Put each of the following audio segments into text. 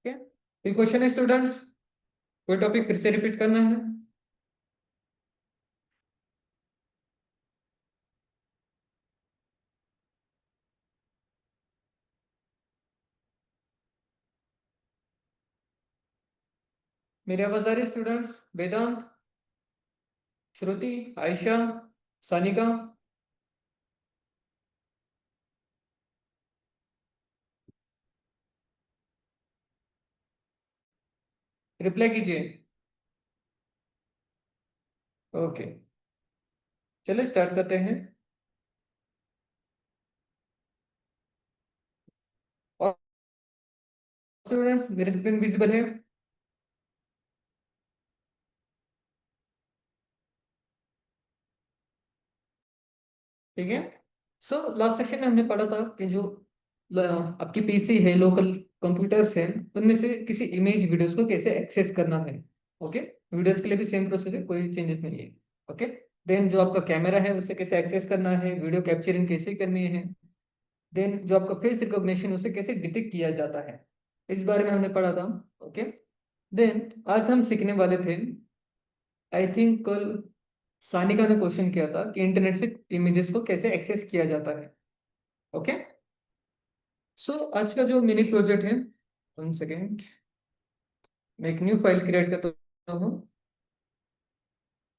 ठीक है, कोई क्वेश्चन है स्टूडेंट्स? कोई टॉपिक फिर से रिपीट करना है? मेरी आवाज आ रही है स्टूडेंट्स? वेदांत, श्रुति, आयशा, सानिका। रिप्लाई कीजिए। ओके, चलिए स्टार्ट करते हैं। और स्टूडेंट्स, मेरी स्क्रीन विजिबल है? ठीक है। सो लास्ट सेशन में हमने पढ़ा था कि जो आपकी पीसी है, लोकल कंप्यूटर्स हैं, उनमें से किसी इमेज वीडियोस को कैसे एक्सेस करना है। ओके, वीडियोस के लिए भी सेम प्रोसेस है, कोई चेंजेस नहीं है। ओके, देन जो आपका कैमरा है उसे कैसे एक्सेस करना है, वीडियो कैप्चरिंग कैसे करनी है, देन जो आपका फेस रिकॉग्निशन उसे कैसे डिटेक्ट किया जाता है, इस बारे में हमने पढ़ा था। ओके, देन आज हम सीखने वाले थे, आई थिंक कल सानिका ने क्वेश्चन किया था कि इंटरनेट से इमेजेस को कैसे एक्सेस किया जाता है। ओके, सो आज का जो मिनी प्रोजेक्ट है, 1 सेकेंड, मैं एक न्यू फाइल क्रिएट करता हूँ,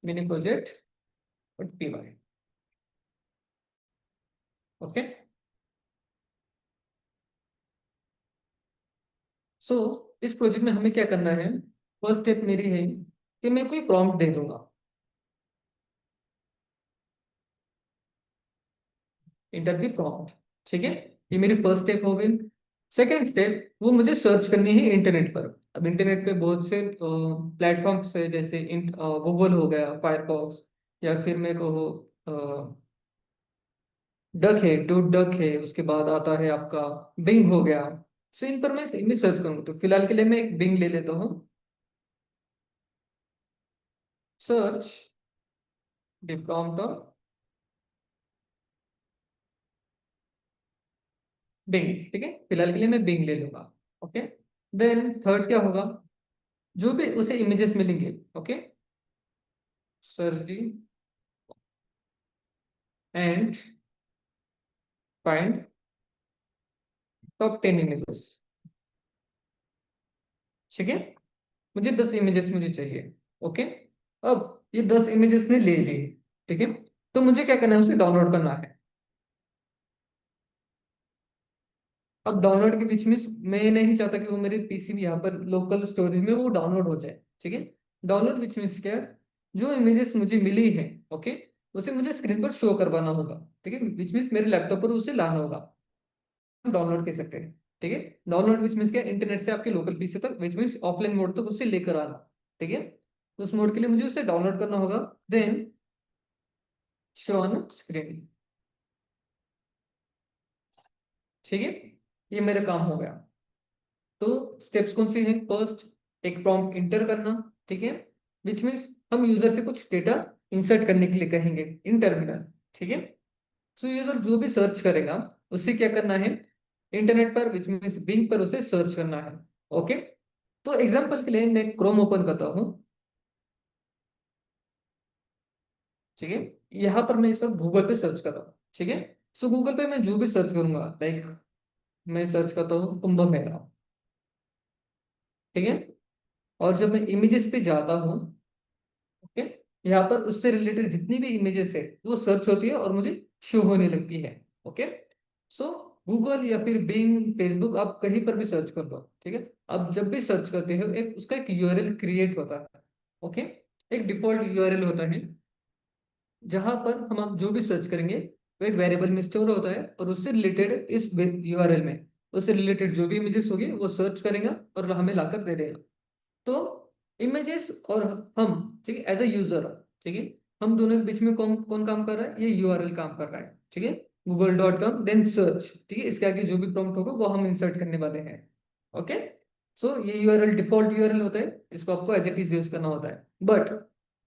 मिनी प्रोजेक्ट py। ओके, सो इस प्रोजेक्ट में हमें क्या करना है, फर्स्ट स्टेप मेरी है कि मैं कोई प्रॉम्प्ट दे दूंगा, इंटर दी प्रॉम्प्ट। ठीक है, ये मेरी फर्स्ट स्टेप हो गई। सेकेंड स्टेप, वो मुझे सर्च करनी है इंटरनेट पर। अब इंटरनेट पे बहुत से प्लेटफॉर्म्स है, जैसे गूगल हो गया, फायरफॉक्स, या फिर मैं कहो डक है, डू डक है, उसके बाद आता है आपका बिंग हो गया। सो इन पर मैं इनमें सर्च करूंगा, तो फिलहाल के लिए मैं एक बिंग ले लेता हूँ। Search the prompt of being. ठीक है, फिलहाल के लिए मैं बिंग ले लूंगा। ओके, देन थर्ड क्या होगा, जो भी उसे इमेजेस मिलेंगे, okay, search the and find top 10 images. ठीक है, मुझे 10 इमेजेस मुझे चाहिए। ओके, अब ये 10 इमेजेस ने ले ली। ठीक है, तो मुझे क्या करना है, उसे डाउनलोड करना है। अब डाउनलोड के बीच में मैं नहीं चाहता कि वो मेरे पीसी में यहाँ पर लोकल स्टोरेज में वो डाउनलोड हो जाए। ठीक है, डाउनलोड बीच में क्या है, जो इमेजेस मुझे मिली है, ओके, उसे मुझे स्क्रीन पर शो करवाना होगा। ठीक है, बीच में मेरे लैपटॉप पर उसे लाना होगा, हम डाउनलोड कर सकते हैं। ठीक है, डाउनलोड विच मीन्स क्या, इंटरनेट से आपके लोकल पीसी तक, विच मीन्स ऑफलाइन मोड तक उसे लेकर आना। ठीक है, उस मोड के लिए मुझे उसे डाउनलोड करना होगा, देन शो ऑन स्क्रीन। ठीक है, ये मेरा काम हो गया। तो स्टेप्स कौन से हैं, फर्स्ट एक प्रॉम्प्ट इंटर करना। ठीक है, विच मीन्स हम यूजर से कुछ डेटा इंसर्ट करने के लिए कहेंगे इन टर्मिनल। ठीक है, सो यूजर जो भी सर्च करेगा उससे क्या करना है, इंटरनेट पर विच मीन्स बिंग पर उसे सर्च करना है। ओके, तो एग्जांपल के लिए मैं क्रोम ओपन करता हूँ। ठीक है, यहाँ पर मैं इस वक्त गूगल पे सर्च कर रहा हूँ। ठीक है, सो गूगल पे मैं जो भी सर्च करूंगा, लाइक मैं सर्च करता हूँ कुंभ मेला। ठीक है, और जब मैं इमेजेस पे जाता हूँ, ओके, यहाँ पर उससे रिलेटेड जितनी भी इमेजेस है वो सर्च होती है और मुझे शो होने लगती है। ओके, सो गूगल या फिर बिंग, फेसबुक, आप कहीं पर भी सर्च कर लो। ठीक है, अब जब भी सर्च करते हो एक उसका एक यूआरएल क्रिएट होता है। ओके, एक डिफॉल्ट यूआरएल होता है जहां पर हम आप जो भी सर्च करेंगे वो एक वेरिएबल में स्टोर होता है, और उससे रिलेटेड इस यूआरएल में उससे रिलेटेड जो भी इमेजेस होगी वो सर्च करेगा और हमें लाकर दे देगा। तो इमेजेस और हम, ठीक है, एज अ यूजर, ठीक है, हम दोनों के बीच में कौन कौन काम कर रहा है, ये यूआरएल काम कर रहा है। ठीक है, google.com देन सर्च। ठीक है, इसके आगे जो भी प्रॉम्प्ट होगा वो हम इंसर्ट करने वाले हैं। ओके, सो ये यूआरएल डिफॉल्ट यूआरएल होता है, इसको आपको एज इट इज यूज करना होता है, बट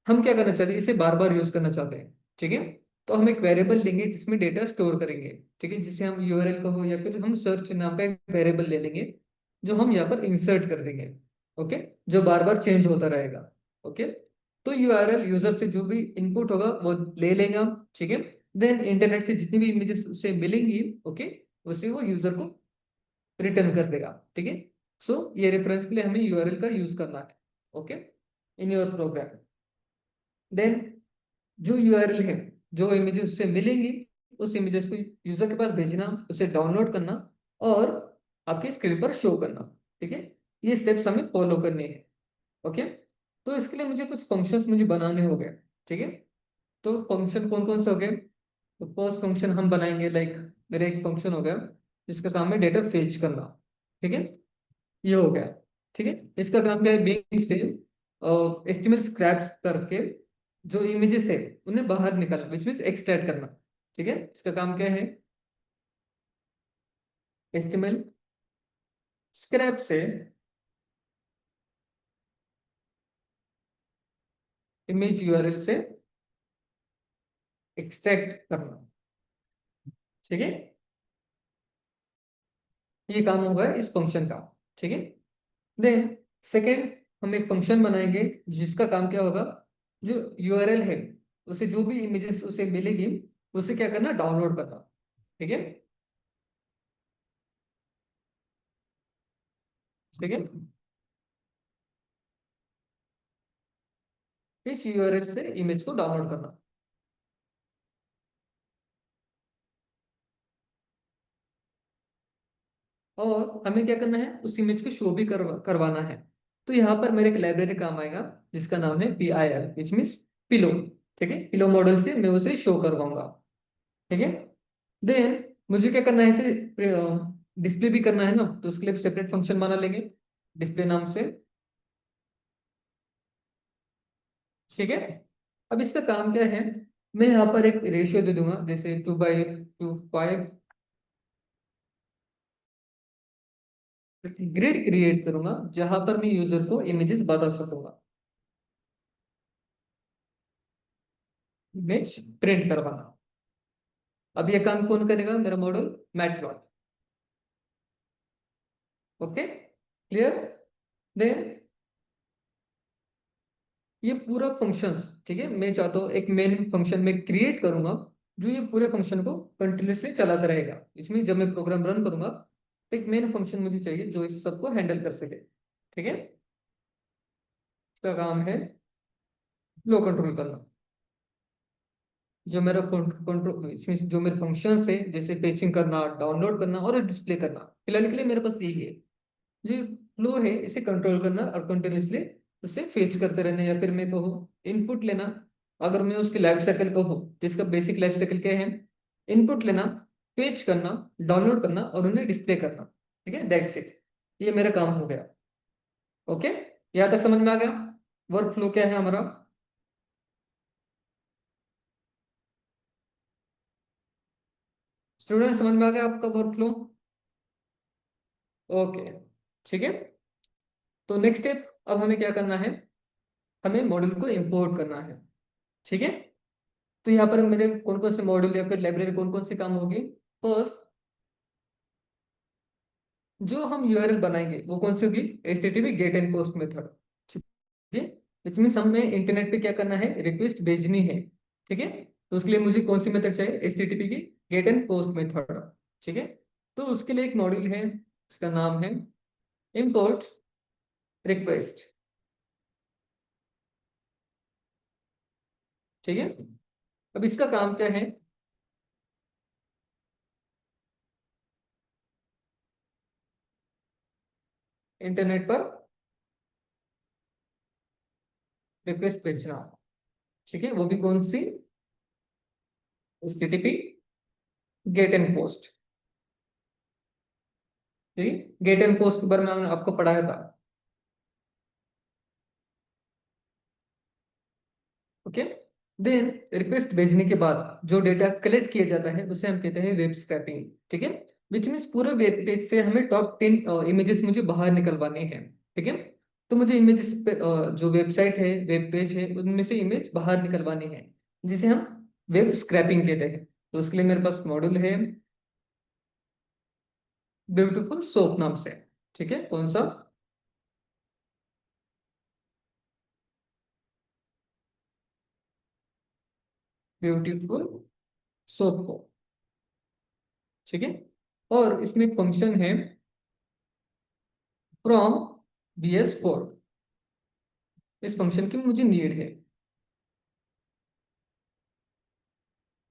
हम क्या करना चाहते हैं, इसे बार बार यूज करना चाहते हैं। ठीक है, तो हम एक वेरिएबल लेंगे जिसमें डेटा स्टोर करेंगे। ठीक है, जिसे हम यूआरएल कहो या फिर हम सर्च नाम का एक वेरिएबल ले लेंगे, जो हम यहाँ पर इंसर्ट कर देंगे। ओके, जो बार बार चेंज होता रहेगा। ओके, तो यूआरएल यूजर से जो भी इनपुट होगा वो ले लेगा। ठीक है, देन इंटरनेट से जितनी भी इमेजेस उसे मिलेंगी, ओके, उसे वो यूजर को रिटर्न कर देगा। ठीक है, सो ये रेफरेंस के लिए हमें यूआरएल का यूज करना है। Okay, in your program. Then जो यूआरएल है, जो इमेजेस उससे मिलेंगी, उस इमेजेस को यूजर के पास भेजना, उसे डाउनलोड करना और आपकी स्क्रीन पर शो करना। ठीक है, ये स्टेप्स हमें फॉलो करने हैं। ओके, तो इसके लिए मुझे कुछ फंक्शंस मुझे बनाने हो गए। ठीक है, तो फंक्शन कौन कौन से हो गए? तो फर्स्ट फंक्शन हम बनाएंगे, लाइक मेरा एक फंक्शन हो गया जिसका काम है डेटा फेच करना। ठीक है, ये हो गया। ठीक है, इसका काम क्या है? बिंग से एचटीएमएल स्क्रैप्स करके जो इमेजेस है उन्हें बाहर निकालना, विच मीन्स एक्सट्रैक्ट करना। ठीक है, इसका काम क्या है? एचटीएमएल स्क्रैप से इमेज यूआरएल से एक्सट्रैक्ट करना। ठीक है, ये काम होगा इस फंक्शन का। ठीक है, देन सेकेंड हम एक फंक्शन बनाएंगे जिसका काम क्या होगा? जो यूआरएल है उसे जो भी इमेजेस उसे मिलेगी उसे क्या करना? डाउनलोड करना। ठीक है, ठीक है, इस यूआरएल से इमेज को डाउनलोड करना। और हमें क्या करना है? उस इमेज को शो भी करवाना है। तो यहाँ पर मेरे एक लाइब्रेरी काम आएगा जिसका नाम है PIL, विच मीन्स पिलो। ठीक है, पिलो मॉडल से मैं उसे शो करवाऊंगा। ठीक है, देन मुझे क्या करना है? इसे डिस्प्ले भी करना है ना, तो उसके लिए सेपरेट फंक्शन बना लेंगे डिस्प्ले नाम से। ठीक है, अब इसका काम क्या है? मैं यहाँ पर एक रेशियो दे दूंगा, जैसे 2:5 ग्रिड क्रिएट करूंगा जहां पर मैं यूजर को इमेजेस बता सकूंगा। इमेज प्रिंट करवाना। अब ये काम कौन करेगा? मेरा model matplot. Okay, clear? Then ये पूरा फंक्शंस, ठीक है, मैं चाहता हूँ एक मेन फंक्शन में क्रिएट करूंगा जो ये पूरे फंक्शन को कंटिन्यूसली चलाता रहेगा। इसमें जब मैं प्रोग्राम रन करूंगा तो एक मेन फंक्शन मुझे चाहिए जो इस सबको हैंडल कर सके। ठीक है, इसका काम है फ्लो कंट्रोल करना। जो मेरा कंट्रोल, इसमें जो मेरे फंक्शंस है जैसे फेचिंग करना, डाउनलोड करना और डिस्प्ले करना, फिलहाल के लिए मेरे पास यही है। जो फ्लो है इसे कंट्रोल करना और कंटिन्यूसली उसे फेच करते रहना, या फिर मैं कहूँ इनपुट लेना। अगर मैं उसकी लाइफ साइकिल कहूँ, जिसका बेसिक लाइफ साइकिल क्या है? इनपुट लेना, फेच करना, डाउनलोड करना और उन्हें डिस्प्ले करना। ठीक है, दैट्स इट। ये मेरा काम हो गया। ओके, यहाँ तक समझ में आ गया वर्क फ्लो क्या है हमारा? स्टूडेंट, समझ में आ गया आपका वर्क फ्लो? ओके, ठीक है। तो नेक्स्ट स्टेप, अब हमें क्या करना है? हमें मॉड्यूल को इंपोर्ट करना है। ठीक है, तो यहाँ पर मेरे कौन कौन से मॉड्यूल या फिर लाइब्रेरी कौन कौन से काम होगी? फर्स्ट, जो हम यूआरएल बनाएंगे वो कौन सी होगी? HTTP get and post method. ठीक है, विच मीन्स हमें इंटरनेट पे क्या करना है? रिक्वेस्ट भेजनी है। ठीक है, तो उसके लिए मुझे कौन सी मेथड चाहिए? HTTP की गेट एंड पोस्ट मेथड। ठीक है, तो उसके लिए एक मॉड्यूल है, इसका नाम है इंपोर्ट रिक्वेस्ट। ठीक है, अब इसका काम क्या है? इंटरनेट पर रिक्वेस्ट भेजना। ठीक है, वो भी कौन सी? HTTP get and post. ठीक है, गेट एंड पोस्ट के बारे में मैंने आपको पढ़ाया था। ओके, देन रिक्वेस्ट भेजने के बाद जो डेटा कलेक्ट किया जाता है उसे हम कहते हैं वेब स्क्रैपिंग। ठीक है, विच मीन्स पूरे वेब पेज से हमें टॉप 10 इमेजेस मुझे बाहर निकलवाने हैं। ठीक है, तो मुझे इमेजेस जो वेबसाइट है, वेब पेज है, उनमें से इमेज बाहर निकलवानी है, जिसे हम वेब स्क्रैपिंग कहते हैं। तो उसके लिए मेरे पास मॉड्यूल है ब्यूटीफुल सोप नाम से। ठीक है, कौन सा? Beautiful soap. ठीक है, और इसमें फंक्शन है फ्रॉम BS4। इस फंक्शन की मुझे नीड है।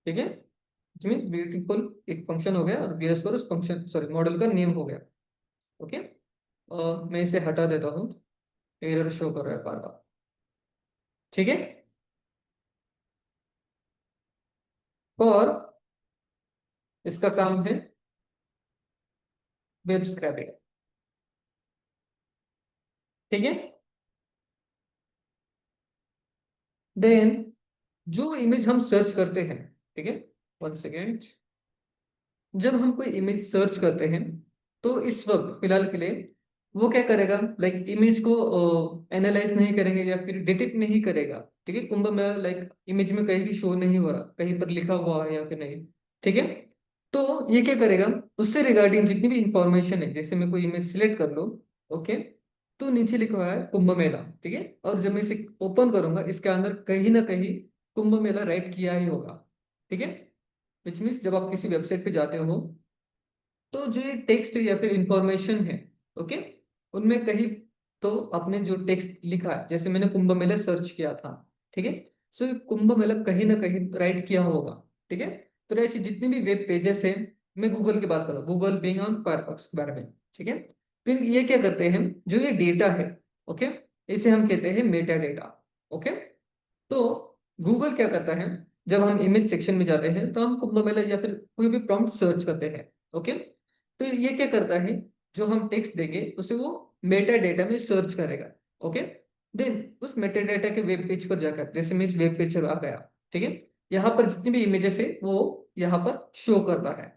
ठीक है, मीन्स ब्यूटीफुल एक फंक्शन हो गया और BS4 उस फंक्शन सॉरी मॉडल का नेम हो गया। ओके, मैं इसे हटा देता हूँ, एरर शो कर रहा है बार बार। ठीक है, और इसका काम है वेब स्क्रैपिंग। ठीक है, देन जो इमेज हम सर्च करते हैं, ठीक है, 1 सेकेंड, जब हम कोई इमेज सर्च करते हैं तो इस वक्त फिलहाल के लिए वो क्या करेगा, लाइक इमेज को एनालाइज नहीं करेंगे या फिर डिटेक्ट नहीं करेगा। ठीक है, कुंभ मेला लाइक इमेज में कहीं भी शो नहीं हो रहा, कहीं पर लिखा हुआ है या फिर नहीं। ठीक है, तो ये क्या करेगा, उससे रिगार्डिंग जितनी भी इंफॉर्मेशन है, जैसे मैं कोई इमेज सिलेक्ट कर लो, ओके, तो नीचे लिखा हुआ है कुंभ मेला। ठीक है, और जब मैं इसे ओपन करूंगा इसके अंदर कहीं ना कहीं कुंभ मेला राइट किया ही होगा। ठीक है, विच मीन्स जब आप किसी वेबसाइट पे जाते हो तो जो ये टेक्स्ट या फिर इंफॉर्मेशन है, ओके, उनमें कहीं तो आपने जो टेक्स्ट लिखा है, जैसे मैंने कुंभ मेला सर्च किया था, ठीक है, सो कुंभ मेला कहीं ना कहीं राइट किया होगा। ठीक है, तो ऐसी जितनी भी वेब पेजेस है, मैं गूगल की बात कर रहा हूँ, गूगल बिंग ऑन फायरफॉक्स के बारे में। ठीक है, फिर ये क्या करते हैं, जो ये डेटा है, ओके, इसे हम कहते हैं मेटा डेटा। ओके, तो गूगल क्या करता है, जब हम इमेज सेक्शन में जाते हैं तो हम कुंभ मेला या फिर कोई भी प्रॉम्प्ट सर्च करते हैं। ओके, तो ये क्या करता है, जो हम टेक्स्ट देंगे उसे वो मेटा डेटा में सर्च करेगा। ओके, देन उस मेटा डेटा के वेब पेज पर जाकर, जैसे मैं इस वेब पेज पर आ गया, ठीक है, यहाँ पर जितनी भी इमेजेस है वो यहाँ पर शो करता है।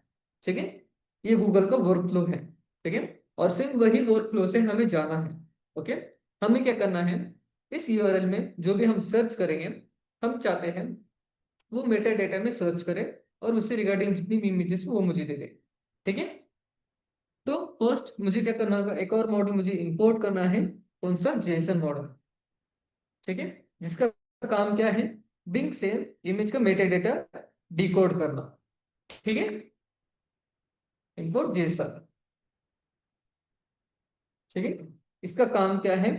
ठीक है, ये गूगल का वर्क फ्लो है। ठीक है, और सिर्फ वही वर्क फ्लो से हमें जाना है। ओके, हमें क्या करना है, इस यूआरएल में जो भी हम सर्च करेंगे, हम चाहते हैं वो मेटा डेटा में सर्च करे और उससे रिगार्डिंग जितनी भी इमेजेस वो मुझे दे दे। ठीक है, तो फर्स्ट मुझे क्या करना होगा, एक और मॉडल मुझे इंपोर्ट करना है, कौन सा? Jason model. ठीक है, जिसका काम क्या है, बिंग से इमेज का मेटा डेटा डिकोड करना। ठीक है, इंपोर्ट जेसन। ठीक है, इसका काम क्या है,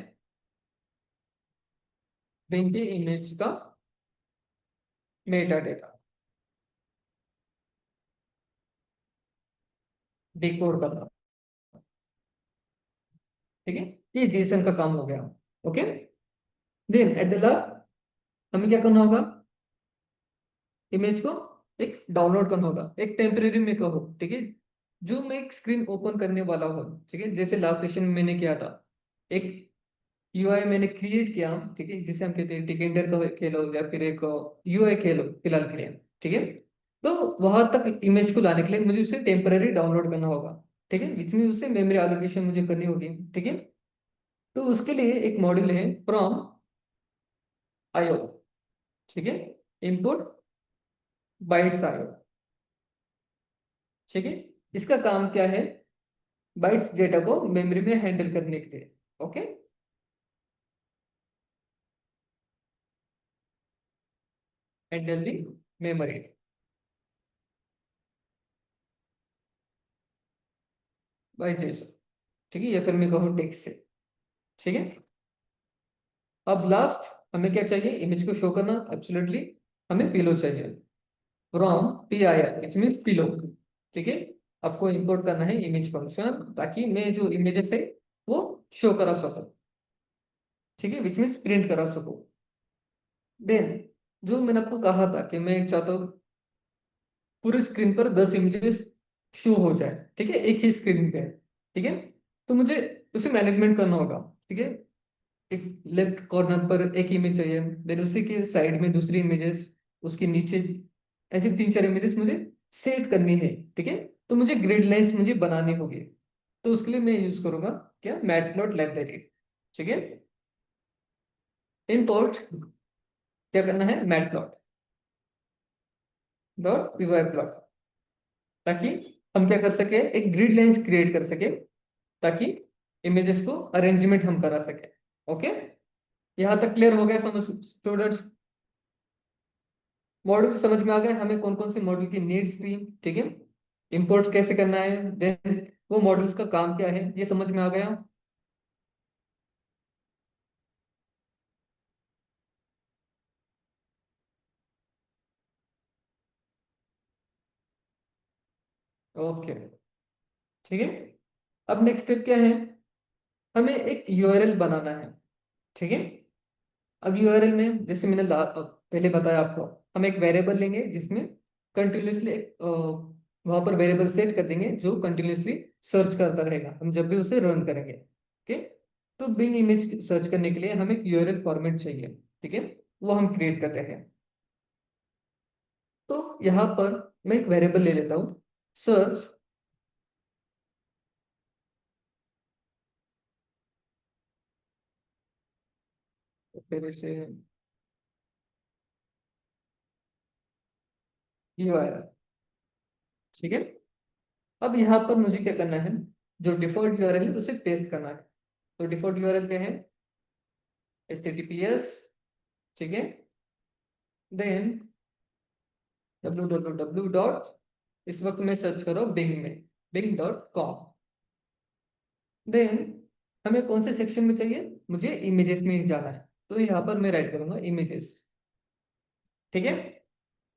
बिंग के इमेज का मेटा डेटा डिकोड करना। ठीक है, ये जेसन का काम हो गया। Okay, then at the last हमें क्या करना होगा, इमेज को एक डाउनलोड करना होगा, एक टेम्परेरी में कहो। ठीक है, जो मैं एक स्क्रीन ओपन करने वाला हूँ, ठीक है, जैसे लास्ट सेशन में मैंने किया था, एक यूआई मैंने क्रिएट किया, ठीक है, जिसे हम कहते हैं टिकेंडर का खेलो या फिर एक यूआई खेलो फिलहाल के लिए। ठीक है, तो वहां तक इमेज को लाने के लिए मुझे उसे टेम्परेरी डाउनलोड करना होगा। ठीक है, इसमें उसे मेमोरी एलोकेशन मुझे करनी होगी। ठीक है, तो उसके लिए एक मॉड्यूल है फ्रॉम आईओ। ठीक है, इनपुट बाइट्स आईओ। ठीक है, इसका काम क्या है, बाइट्स डेटा को मेमोरी में हैंडल करने के लिए। Okay, handle the memory by JSON. ठीक है, या फिर मैं कहूँ टेक्स्ट से। ठीक है, अब लास्ट हमें क्या चाहिए, इमेज को शो करना, एब्सोल्युटली हमें पिलो चाहिए, from PIL which means pillow. ठीक है, आपको इंपोर्ट करना है इमेज फंक्शन, ताकि मैं जो इमेजेस है वो शो करा सकूं। ठीक है, विच मीन्स प्रिंट करा सकूं। देन जो मैंने आपको कहा था कि मैं चाहता हूँ पूरी स्क्रीन पर 10 इमेजेस शो हो जाए, ठीक है, एक ही स्क्रीन पे। ठीक है, तो मुझे उसे मैनेजमेंट करना होगा। ठीक है, एक लेफ्ट कॉर्नर पर एक इमेज चाहिए, देन उसी के साइड में दूसरी इमेजेस, उसके नीचे ऐसे 3-4 इमेजेस मुझे सेट करनी है। ठीक है, तो मुझे ग्रिड लाइंस मुझे बनानी होगी, तो उसके लिए मैं यूज करूंगा क्या, मैटप्लॉट लाइब्रेरी। ठीक है, इंपोर्ट क्या करना है, मैटप्लॉट डॉट पीवाई प्लॉट, ताकि हम क्या कर सके, एक ग्रिड लाइंस क्रिएट कर सके, ताकि इमेजेस को अरेंजमेंट हम करा सके। ओके, यहाँ तक क्लियर हो गया समझ स्टूडेंट्स? मॉड्यूल समझ में आ गए हमें कौन कौन से मॉड्यूल की नीड्स थी, ठीक है, इंपोर्ट्स कैसे करना है, देन वो मॉड्यूल्स का काम क्या है, ये समझ में आ गया। ओके, ठीक है। अब नेक्स्ट स्टेप क्या है, हमें एक यूआरएल बनाना है, ठीक है। अब यूआरएल में जैसे मैंने पहले बताया आपको, हम एक वेरिएबल लेंगे जिसमें कंटिन्यूसली एक वहां पर वेरिएबल सेट कर देंगे जो कंटिन्यूसली सर्च करता रहेगा हम जब भी उसे रन करेंगे। ओके, तो बिंग इमेज सर्च करने के लिए हमें एक यूआरएल फॉर्मेट चाहिए, ठीक है, वो हम क्रिएट करते हैं। तो यहाँ पर मैं एक वेरिएबल ले लेता हूँ, सर्च, फिर इसे यूआरएल, ठीक है। अब यहाँ पर मुझे क्या करना है, जो डिफॉल्ट यूआरएल है उसे पेस्ट करना है। तो डिफॉल्ट यूआरएल क्या है, https, ठीक है, देन www डॉट, इस वक्त मैं सर्च करो बिंग में, bing.com। देन हमें कौन से सेक्शन में चाहिए, मुझे इमेजेस में ही जाना है, तो यहाँ पर मैं राइट करूंगा इमेजेस, ठीक है।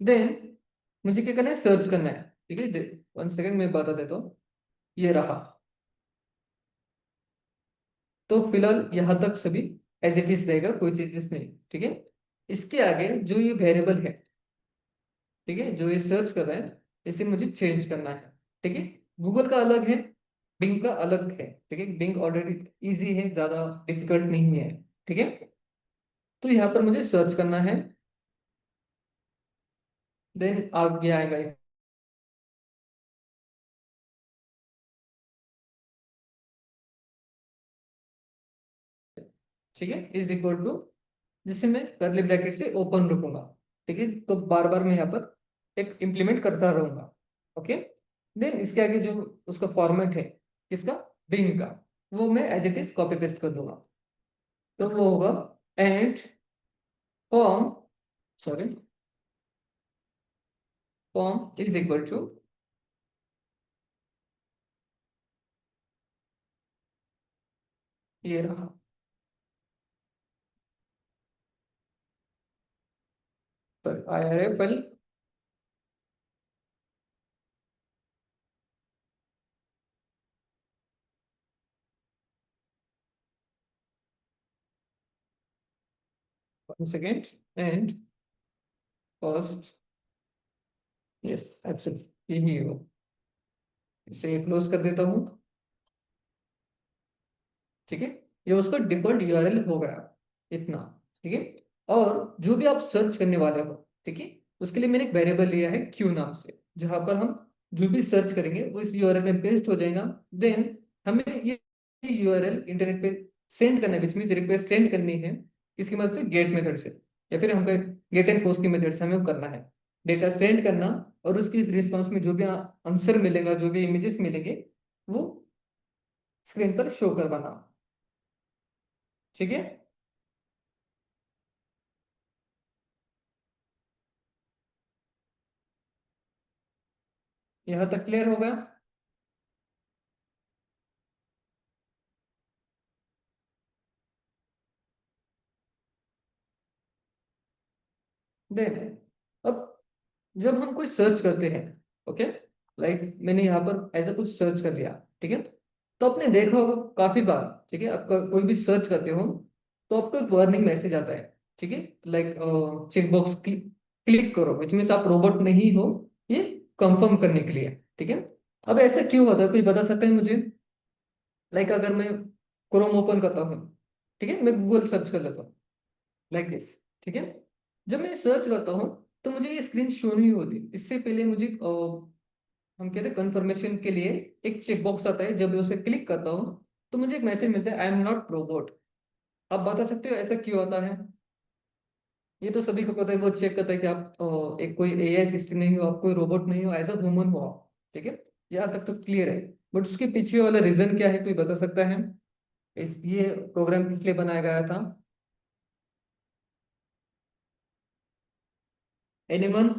देन मुझे क्या करना है, सर्च करना है, ठीक है। 1 सेकेंड मैं बता देता हूँ, ये रहा। तो फिलहाल यहाँ तक सभी एज इट इज रहेगा, कोई चेंजेस नहीं, ठीक है। इसके आगे जो ये वेरिएबल है, ठीक है, जो ये सर्च कर रहा है, इसे मुझे चेंज करना है, ठीक है। गूगल का अलग है, बिंग का अलग है, ठीक है। बिंग ऑलरेडी इजी है, ज्यादा डिफिकल्ट नहीं है, ठीक है। तो यहाँ पर मुझे सर्च करना है, देन आगे आएगा, ठीक है, इज इक्वल टू, जिसे मैं करली ब्रैकेट से ओपन रखूंगा, ठीक है। तो बार बार मैं यहाँ पर एक इम्प्लीमेंट करता रहूंगा। ओके, देन इसके आगे जो उसका फॉर्मेट है, किसका, बिंग का, वो मैं as it is copy paste कर दूंगा। तो वो होगा and form, sorry, form is equal to, ये रहा, पर IRFL, 1 second, and first, yes absolutely यही हो। इसे क्लोज कर देता हूँ, ठीक है। ये उसका डिफॉल्ट यूआरएल हो गया, इतना, ठीक है। और जो भी आप सर्च करने वाले हो, ठीक है, उसके लिए मैंने एक वेरिएबल लिया है क्यू नाम से, जहां पर हम जो भी सर्च करेंगे वो इस यूआरएल में पेस्ट हो जाएगा। देन हमें ये यूआरएल इंटरनेट पे सेंड करना है, विच मीन्स रिक्वेस्ट सेंड करनी है, किसकी मदद से, गेट मेथड से, या फिर हमको गेट एंड पोस्ट की मेथड से हमें वो करना है, डेटा सेंड करना, और उसकी रिस्पॉन्स में जो भी आंसर मिलेगा, जो भी इमेजेस मिलेंगे, वो स्क्रीन पर शो करवाना, ठीक है। यहाँ तक क्लियर हो गया? देन अब जब हम कोई सर्च करते हैं, ओके, लाइक मैंने यहाँ पर ऐसा कुछ सर्च कर लिया, ठीक है, तो आपने देखा होगा काफी बार, ठीक है, आपका कोई भी सर्च करते हो तो आपको एक वार्निंग मैसेज आता है, ठीक है, लाइक चेकबॉक्स क्लिक करो, विच मीन्स आप रोबोट नहीं हो, ये कंफर्म करने के लिए, ठीक है। अब ऐसा क्यों होता है, कोई बता सकता है मुझे? लाइक अगर मैं क्रोम ओपन करता हूँ, ठीक है, मैं गूगल सर्च कर लेता हूँ लाइक दिस, ठीक है, जब मैं सर्च करता हूँ तो मुझे ये स्क्रीन शो नहीं होती, इससे पहले मुझे हम कहते हैं कंफर्मेशन के लिए एक चेक बॉक्स आता है, जब मैं उसे क्लिक करता हूँ तो मुझे एक मैसेज मिलता है, आई एम नॉट रोबोट। आप बता सकते हो ऐसा क्यों होता है? ये तो सभी को पता है, वो चेक करता है कि आप एक कोई एआई सिस्टम नहीं हो, आप कोई रोबोट नहीं हो, एज अ ह्यूमन हो आप, ठीक है, यहाँ तक तो क्लियर है। बट उसके पीछे वाला रीजन क्या है, कोई बता सकता है? इस ये प्रोग्राम किस लिए बनाया गया था? एनीवन?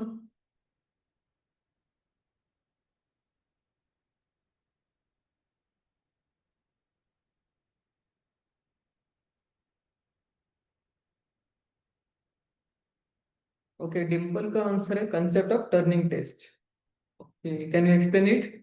ओके, डिम्पल का आंसर है concept of Turing test. Can you explain it?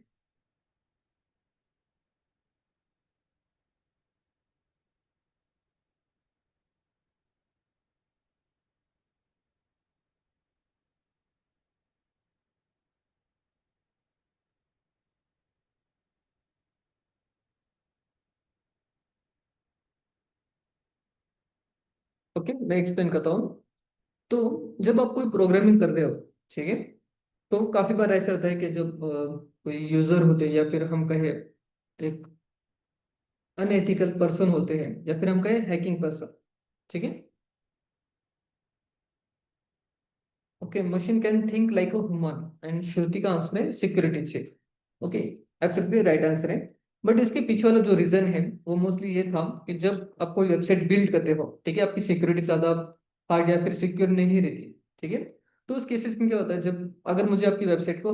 Okay, मैं एक्सप्लेन करता हूँ। तो जब आप कोई प्रोग्रामिंग कर रहे हो, ठीक है, तो काफी बार ऐसा होता है कि जब कोई यूजर होते हैं या फिर हम कहे एक अनएथिकल पर्सन होते हैं या फिर हम कहे हैकिंग पर्सन, ठीक है। Okay, machine can think like a human and Shruti का आंसर है security check. Okay, absolutely right answer है। बट इसके पीछे वाला जो रीजन है वो मोस्टली ये था कि जब आप कोई वेबसाइट बिल्ड करते हो, ठीक है, आपकी सिक्योरिटी ज्यादा हार्ड या फिर सिक्योर नहीं रहती, ठीक है। तो उस केसेस में क्या होता है, जब अगर मुझे आपकी वेबसाइट को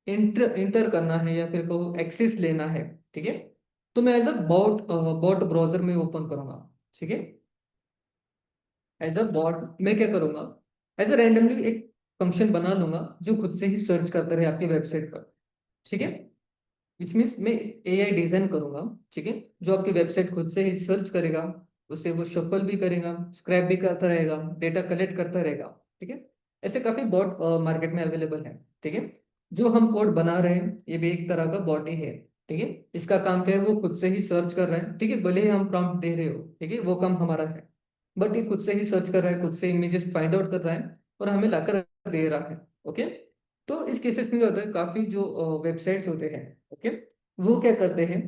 इंटर इंटर करना है या फिर को एक्सेस लेना है, ठीक है, तो मैं as a bot bot browser में ओपन करूंगा, ठीक है। एज अ बॉट मैं क्या करूंगा, एज अ रैंडमली एक फंक्शन बना लूंगा जो खुद से ही सर्च करता रहे आपकी वेबसाइट पर, ठीक है। विच मीन्स मैं एआई डिजाइन करूंगा, ठीक है, जो आपकी वेबसाइट खुद से ही सर्च करेगा, उसे वो शफल भी करेगा, स्क्रैप भी करता रहेगा, डेटा कलेक्ट करता रहेगा, ठीक है। ऐसे काफी बॉट मार्केट में अवेलेबल है, ठीक है। जो हम कोड बना रहे हैं ये भी एक तरह का बॉट ही है, ठीक है। इसका काम क्या है, वो खुद से ही सर्च कर रहा है, ठीक है, भले ही हम प्रॉम्प्ट दे रहे हो, ठीक है, वो काम हमारा है, बट ये खुद से ही सर्च कर रहा है, खुद से इमेजेस फाइंड आउट कर रहा है और हमें लाकर दे रहा है। ओके, तो इस केसेस में क्या होता है, काफी जो वेबसाइट्स होते हैं, ओके, वो क्या करते हैं,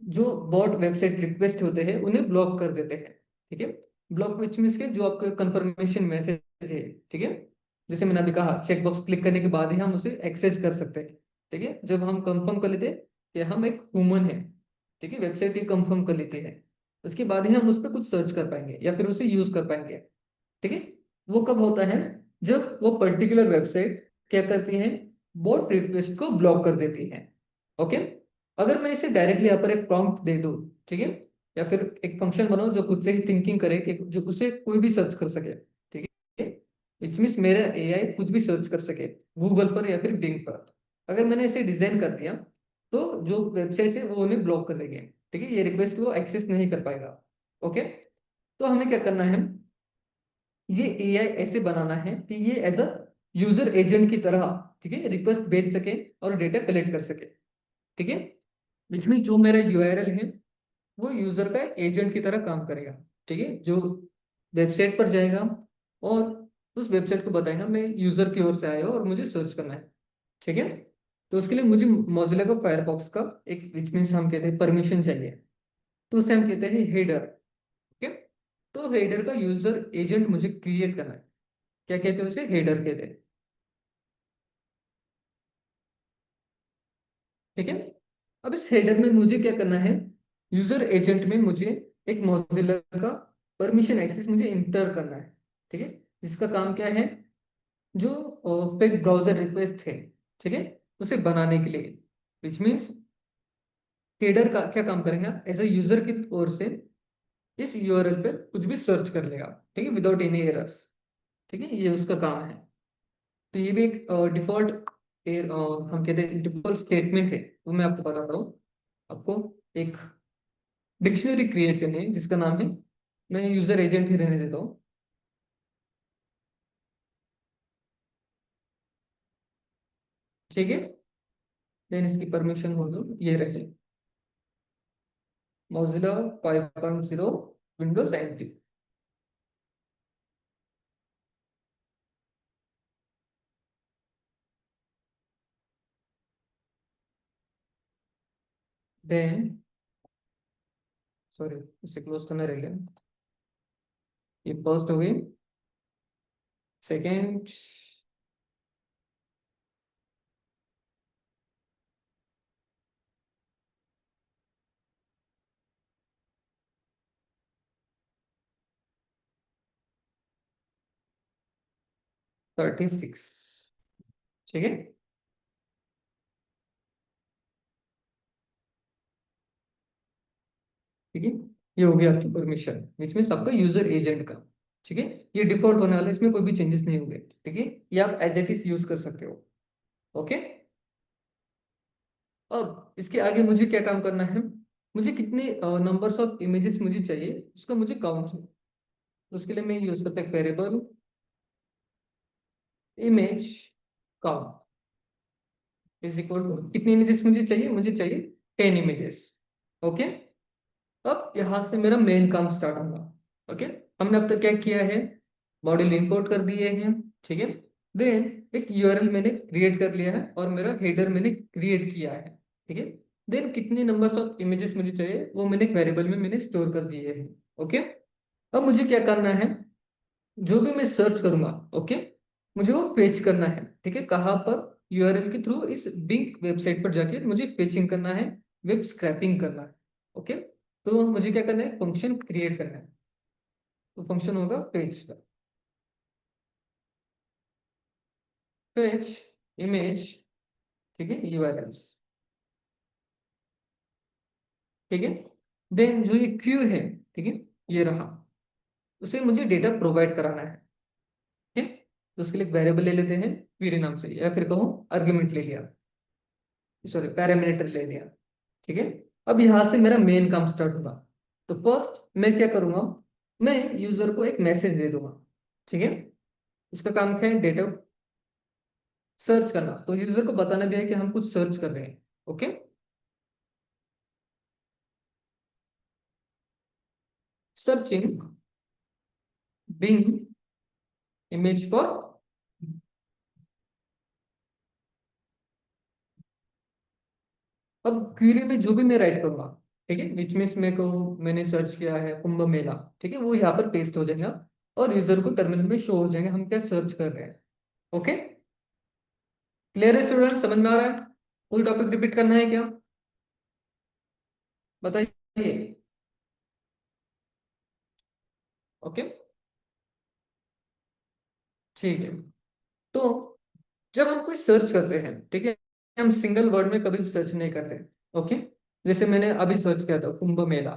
जो बॉट वेबसाइट रिक्वेस्ट होते हैं उन्हें ब्लॉक कर देते हैं, ठीक है। ब्लॉक विच मीन्स के जो आपका कंफर्मेशन मैसेज है, ठीक है, जैसे मैंने अभी कहा चेकबॉक्स क्लिक करने के बाद ही हम उसे एक्सेस कर सकते हैं, ठीक है। जब हम कंफर्म कर लेते हैं कि हम एक ह्यूमन है, ठीक है, वेबसाइट ये कंफर्म कर लेते हैं, उसके बाद ही हम उस पर कुछ सर्च कर पाएंगे या फिर उसे यूज कर पाएंगे, ठीक है। वो कब होता है, जब वो पर्टिकुलर वेबसाइट क्या करती है, बोट रिक्वेस्ट को ब्लॉक कर देती है। ओके, अगर मैं इसे डायरेक्टली यहाँ पर एक प्रॉम्प्ट दे दूं, ठीक है, या फिर एक फंक्शन बनाओ जो खुद से ही थिंकिंग करे कि जो उसे कोई भी सर्च कर सके, ठीक है, इट मीन्स मेरा एआई कुछ भी सर्च कर सके गूगल पर या फिर बिंग पर। अगर मैंने इसे डिजाइन कर दिया तो जो वेबसाइट है वो उन्हें ब्लॉक कर देंगे, ठीक है, ये रिक्वेस्ट वो एक्सेस नहीं कर पाएगा। ओके, तो हमें क्या करना है, ये एआई ऐसे बनाना है कि ये एज अ यूजर एजेंट की तरह, ठीक है, रिक्वेस्ट भेज सके और डेटा कलेक्ट कर सके, ठीक है। विच मीन जो मेरा यूआरएल है वो यूजर का एजेंट की तरह काम करेगा, ठीक है, जो वेबसाइट पर जाएगा और उस वेबसाइट को बताएगा मैं यूजर की ओर से आया हूँ और मुझे सर्च करना है, ठीक है। तो उसके लिए मुझे मोजिल्ला का फायरफॉक्स का एक विच मीन्स हम कहते हैं परमिशन चाहिए, तो उसे हम कहते हैं हेडर। ओके, तो हेडर का यूजर एजेंट मुझे क्रिएट करना है, क्या कहते हैं उसे, हेडर कहते हैं, ठीक है। अब इस हेडर में मुझे क्या करना है, यूजर एजेंट में मुझे एक मोजिल्ला का परमिशन एक्सेस मुझे इंटर करना है, ठीक है, जिसका काम क्या है, जो फेक ब्राउजर रिक्वेस्ट है, ठीक है, उसे बनाने के लिए, विच मीन्स हेडर का क्या काम करेगा, एज अ यूजर की ओर से इस यूआरएल पे कुछ भी सर्च कर लेगा, ठीक है, विदाउट एनी एरर्स, ठीक है, ये उसका काम है। तो ये भी एक डिफॉल्ट हम कहते हैं डिफॉल्ट स्टेटमेंट है, वो मैं आपको बताता हूँ। आपको एक डिक्शनरी क्रिएट करनी है जिसका नाम है, मैं यूजर एजेंट ही रहने देता हूँ, ठीक है। देन इसकी परमिशन हो दो, ये रहे Mozilla 5.0 Windows NT. Then sorry, इसे क्लोज करना रह गया, ये फर्स्ट हो गई, सेकेंड, 36। ठीक है, ठीक है, ये हो गया आपकी परमिशन, विच मीन्स आपका यूजर एजेंट का। ठीक है, ये डिफॉल्ट होने वाला है, इसमें कोई भी चेंजेस नहीं होंगे। ठीक है, ये आप एज इट इज यूज कर सकते हो। ओके, अब इसके आगे मुझे क्या काम करना है, मुझे कितने नंबर्स ऑफ इमेजेस मुझे चाहिए उसका मुझे काउंट चाहिए। तो उसके लिए मैं यूज करता हूँ variable image count is equal to, कितनी इमेजेस मुझे चाहिए 10 इमेजेस। ओके, अब यहां से मेरा मेन काम स्टार्ट होगा। ओके, हमने अब तक क्या किया है, मॉड्यूल इंपोर्ट कर दिए हैं। ठीक है, देन एक यूआरएल मैंने क्रिएट कर लिया है और मेरा हेडर मैंने क्रिएट किया है। ठीक है, देन कितने नंबर्स ऑफ इमेजेस मुझे चाहिए वो मैंने एक वेरिएबल में मैंने स्टोर कर दिए हैं। ओके, अब मुझे क्या करना है, जो भी मैं सर्च करूंगा, ओके, मुझे वो फेच करना है। ठीक है, कहाँ पर, यूआरएल के थ्रू इस बिंग वेबसाइट पर जाके मुझे फेचिंग करना है, वेब स्क्रैपिंग करना है। ओके, तो मुझे क्या करना है, फंक्शन क्रिएट करना है। तो फंक्शन होगा फेच का, फेच इमेज, ठीक है, यूआरएल्स। ठीक है, देन जो ये क्यू है, ठीक है, ये रहा, उसे मुझे डेटा प्रोवाइड कराना है। ठीक है, तो उसके लिए वेरिएबल ले लेते हैं क्वेरी नाम से, या फिर कहूँ आर्गुमेंट ले लिया, सॉरी पैरामीटर ले लिया। ठीक है, अब यहां से मेरा मेन काम स्टार्ट होगा। तो फर्स्ट मैं क्या करूंगा, मैं यूजर को एक मैसेज दे दूंगा। ठीक है, इसका काम क्या है, डेटा सर्च करना, तो यूजर को बताना भी है कि हम कुछ सर्च कर रहे हैं। Okay, searching Bing image for, अब क्वेरी में जो भी मैं राइट करूंगा, ठीक है, विच मीन्स मेरे को, मैंने सर्च किया है कुंभ मेला, ठीक है, वो यहाँ पर पेस्ट हो जाएगा और यूजर को टर्मिनल में शो हो जाएंगे हम क्या सर्च कर रहे हैं। ओके, क्लियर है स्टूडेंट, समझ में आ रहा है, फुल टॉपिक रिपीट करना है क्या, बताइए। ओके, ठीक है, तो जब हम कोई सर्च करते हैं, ठीक है, हम सिंगल वर्ड में कभी भी सर्च नहीं करते। ओके, जैसे मैंने अभी सर्च किया था कुंभ मेला,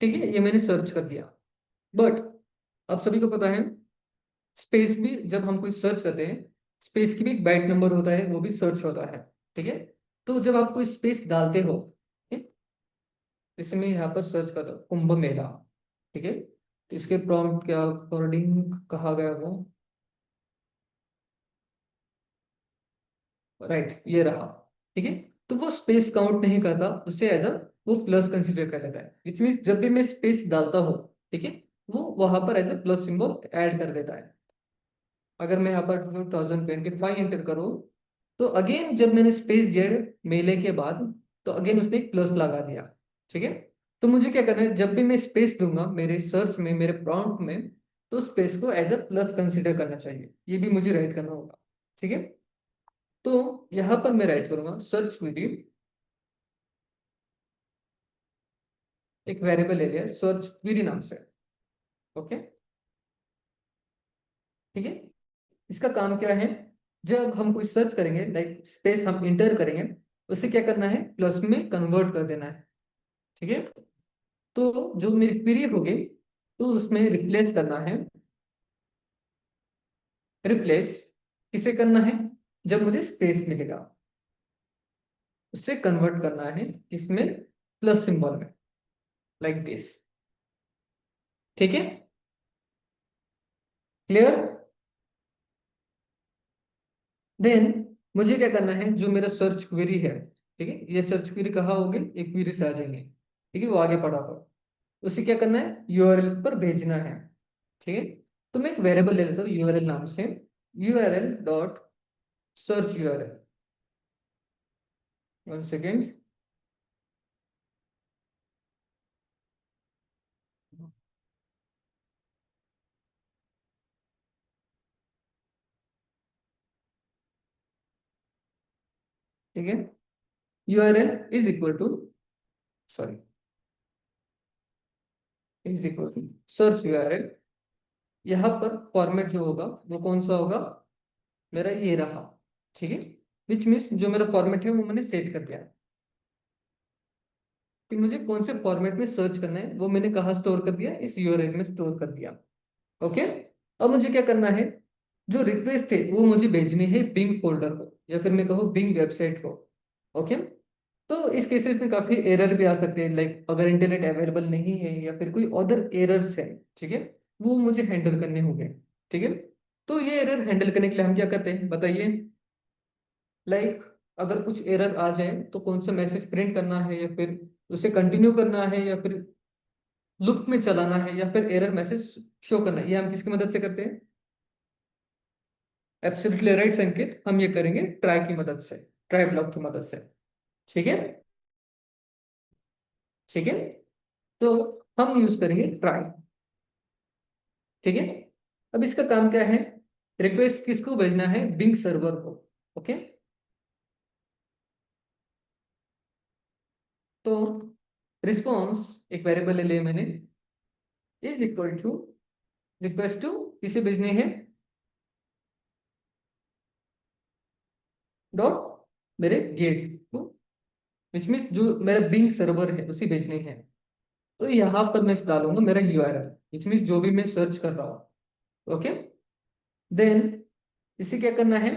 ठीक है, ये मैंने सर्च कर दिया, बट आप सभी को पता है, स्पेस भी जब हम कोई सर्च करते हैं, स्पेस की भी एक बाइट नंबर होता है, वो भी सर्च होता है। ठीक है, तो जब आप कोई स्पेस डालते हो, ठीक, जैसे मैं यहाँ पर सर्च करता हूँ कुंभ मेला, ठीक है, तो इसके प्रॉम्प्ट के अकॉर्डिंग कहा गया वो, राइट, ये रहा। ठीक है, तो वो स्पेस काउंट नहीं करता, उसे एज अ वो प्लस कंसिडर कर लेता है, विच मीन्स जब भी मैं स्पेस डालता हूँ, ठीक है, वो वहां पर as a plus symbol add कर देता है। अगर मैं यहाँ पर 2025 एंटर करूँ, तो अगेन जब मैंने स्पेस दिया मेले के बाद, तो अगेन उसने एक प्लस लगा दिया। ठीक है, तो मुझे क्या करना है, जब भी मैं स्पेस दूंगा मेरे सर्च में, मेरे प्रॉम्प्ट में, तो स्पेस को एज अ प्लस कंसिडर करना चाहिए, ये भी मुझे राइट करना होगा। ठीक है, तो यहाँ पर मैं राइट करूंगा सर्च क्वेरी, एक वेरिएबल ले लिया सर्च क्वेरी नाम से। ओके, ठीक है, इसका काम क्या है, जब हम कोई सर्च करेंगे, लाइक स्पेस हम इंटर करेंगे, उसे क्या करना है, प्लस में कन्वर्ट कर देना है। ठीक है, तो जो मेरी क्वेरी होगी, तो उसमें रिप्लेस करना है, रिप्लेस किसे करना है, जब मुझे स्पेस मिलेगा उससे कन्वर्ट करना है इसमें, प्लस सिंबल में, लाइक दिस। ठीक है, क्लियर, देन मुझे क्या करना है, जो मेरा सर्च क्वेरी है, ठीक है, ये सर्च क्वेरी कहाँ होगी, एक क्वेरी से आ जाएंगे, ठीक है, वो आगे पढ़ा हो, उसे क्या करना है, यूआरएल पर भेजना है। ठीक है, तो मैं एक वेरिएबल ले लेता हूँ यूआरएल नाम से, URL dot search URL, one second. ठीक है, URL is equal to, sorry, is equal to search URL. यहाँ पर फॉर्मेट जो होगा वो कौन सा होगा, मेरा ये रहा। ठीक है, विच मीन्स जो मेरा फॉर्मेट है वो मैंने सेट कर दिया कि मुझे कौन से फॉर्मेट में सर्च करना है, वो मैंने कहाँ स्टोर कर दिया, इस यूआरएल में स्टोर कर दिया। ओके, अब मुझे क्या करना है, जो रिक्वेस्ट है वो मुझे भेजनी है बिंग फोल्डर को, या फिर मैं कहूँ बिंग वेबसाइट को। ओके, तो इस केसेस में काफी एरर भी आ सकते हैं, लाइक अगर इंटरनेट अवेलेबल नहीं है या फिर कोई अदर एरर्स है, ठीक है, वो मुझे हैंडल करने होंगे। ठीक है, तो ये एरर हैंडल करने के लिए हम क्या करते हैं बताइए। लाइक अगर कुछ एरर आ जाए तो कौन सा मैसेज प्रिंट करना है, या फिर उसे कंटिन्यू करना है, या फिर लूप में चलाना है, या फिर एरर मैसेज शो करना है, ये हम किसकी मदद से करते हैं। एब्सोल्युटली राइट संकेत, हम ये करेंगे ट्राई की मदद से, ट्राई ब्लॉक की मदद से। ठीक है, ठीक है, तो हम यूज करेंगे ट्राई। ठीक है, अब इसका काम क्या है, रिक्वेस्ट किसको भेजना है, बिंग सर्वर को। ओके, तो रिस्पॉन्स एक वेरिएबल ले लिया मैंने, is equal to request to किसे भेजनी है, डॉट मेरे गेट को, विच मीन्स जो मेरा बिंग सर्वर है उसी भेजनी है। तो यहाँ पर मैं डालूंगा मेरा यूआरएल, विच मीन्स जो भी मैं सर्च कर रहा हूँ। ओके, देन इसे क्या करना है,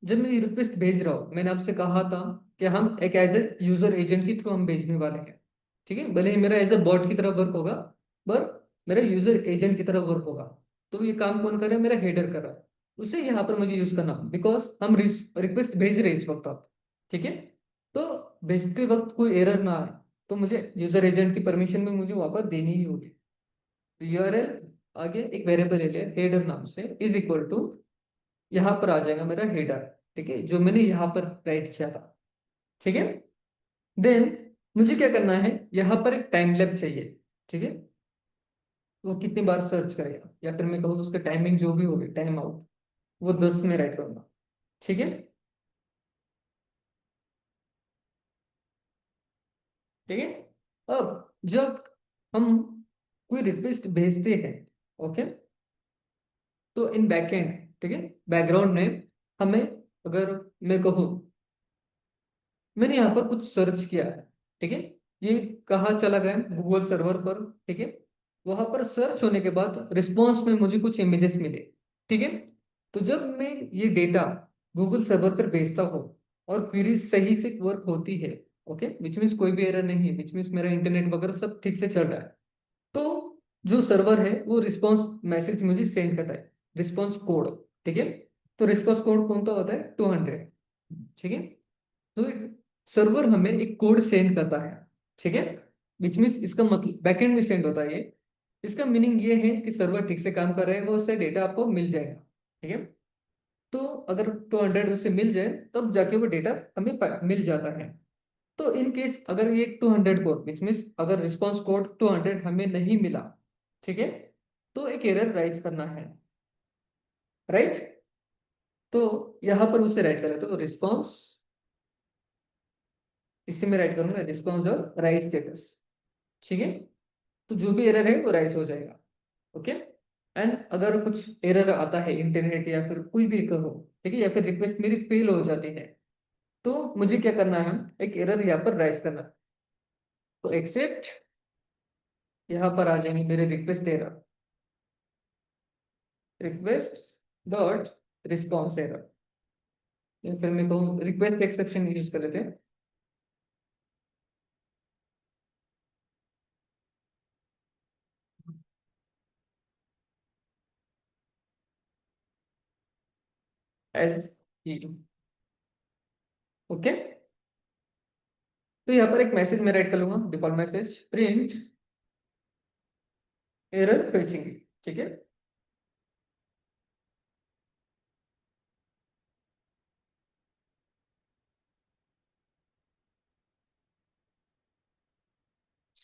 जब मैं ये रिक्वेस्ट भेज रहा हूँ, मैंने आपसे कहा था कि हम एक एज ए यूजर एजेंट के थ्रू हम भेजने वाले हैं। ठीक है, भले ही मेरा एज ए बॉट की तरह वर्क होगा, पर मेरा यूजर एजेंट की तरह वर्क होगा। तो ये काम कौन कर रहा है, मेरा हेडर कर रहा है, उसे यहाँ पर मुझे यूज करना, बिकॉज हम रिक्वेस्ट भेज रहे हैं इस वक्त आप। ठीक है, तो भेजते वक्त कोई एरर ना आए, तो मुझे यूजर एजेंट की परमिशन में मुझे वहां पर देनी ही होगी। यूआरएल आगे एक वेरिएबल ले लिया हेडर नाम से, इज इक्वल टू, यहाँ पर आ जाएगा मेरा हेडर। ठीक है, जो मैंने यहाँ पर राइट किया था। ठीक है, देन मुझे क्या करना है, यहाँ पर एक टाइम लैप चाहिए। ठीक है, वो कितनी बार सर्च करेगा, या फिर मैं कहूँ उसका टाइमिंग जो भी होगी, टाइम आउट, वो 10 में राइट करूंगा। ठीक है, ठीक है, अब जब हम कोई रिक्वेस्ट भेजते हैं, ओके, तो इन बैकएंड, ठीक है, बैकग्राउंड में हमें, अगर मैं कहूँ मैंने यहाँ पर कुछ सर्च किया है, ठीक है, ये कहाँ चला गया, गूगल सर्वर पर। ठीक है, वहां पर सर्च होने के बाद रिस्पॉन्स में मुझे कुछ इमेजेस मिले। ठीक है, तो जब मैं ये डेटा गूगल सर्वर पर भेजता हूँ और क्वेरी सही से वर्क होती है, ओके, विच मीन्स कोई भी एरर नहीं है, विच मीन्स मेरा इंटरनेट वगैरह सब ठीक से चल रहा है, तो जो सर्वर है वो रिस्पॉन्स मैसेज मुझे सेंड करता है, रिस्पॉन्स कोड। ठीक है, तो रिस्पॉन्स कोड कौन सा होता है, 200। ठीक है, तो सर्वर हमें एक कोड सेंड करता है। ठीक है, विच मीन्स इसका मतलब बैकएंड में सेंड होता है ये। इसका मीनिंग ये है कि सर्वर ठीक से काम कर रहा है, वो उससे डेटा आपको मिल जाएगा। ठीक है, तो अगर 200 उससे मिल जाए तब जाके वो डेटा हमें मिल जाता है। तो इन केस अगर ये 200 कोड, विच मीन्स अगर रिस्पॉन्स कोड 200 हमें नहीं मिला, ठीक है, तो एक एरर राइज करना है, राइट। तो यहाँ पर उसे राइट कर लेते तो रिस्पॉन्स, इसी में राइट करूंगा रिस्पॉन्स और राइज स्टेटस। ठीक है, तो जो भी एरर है वो राइज हो जाएगा। ओके, एंड अगर कुछ एरर आता है इंटरनेट या फिर कोई भी कहो, ठीक है, या फिर रिक्वेस्ट मेरी फेल हो जाती है, तो मुझे क्या करना है, एक एरर यहाँ पर राइज करना है। तो एक्सेप्ट, यहाँ पर आ जाएंगे मेरे request error, request dot response error, या फिर मैं कहूँ रिक्वेस्ट एक्सेप्शन यूज कर लेते हैं। एज ओके, तो यहाँ पर एक मैसेज मैं राइट कर लूंगा, default message print error fetching. ठीक है,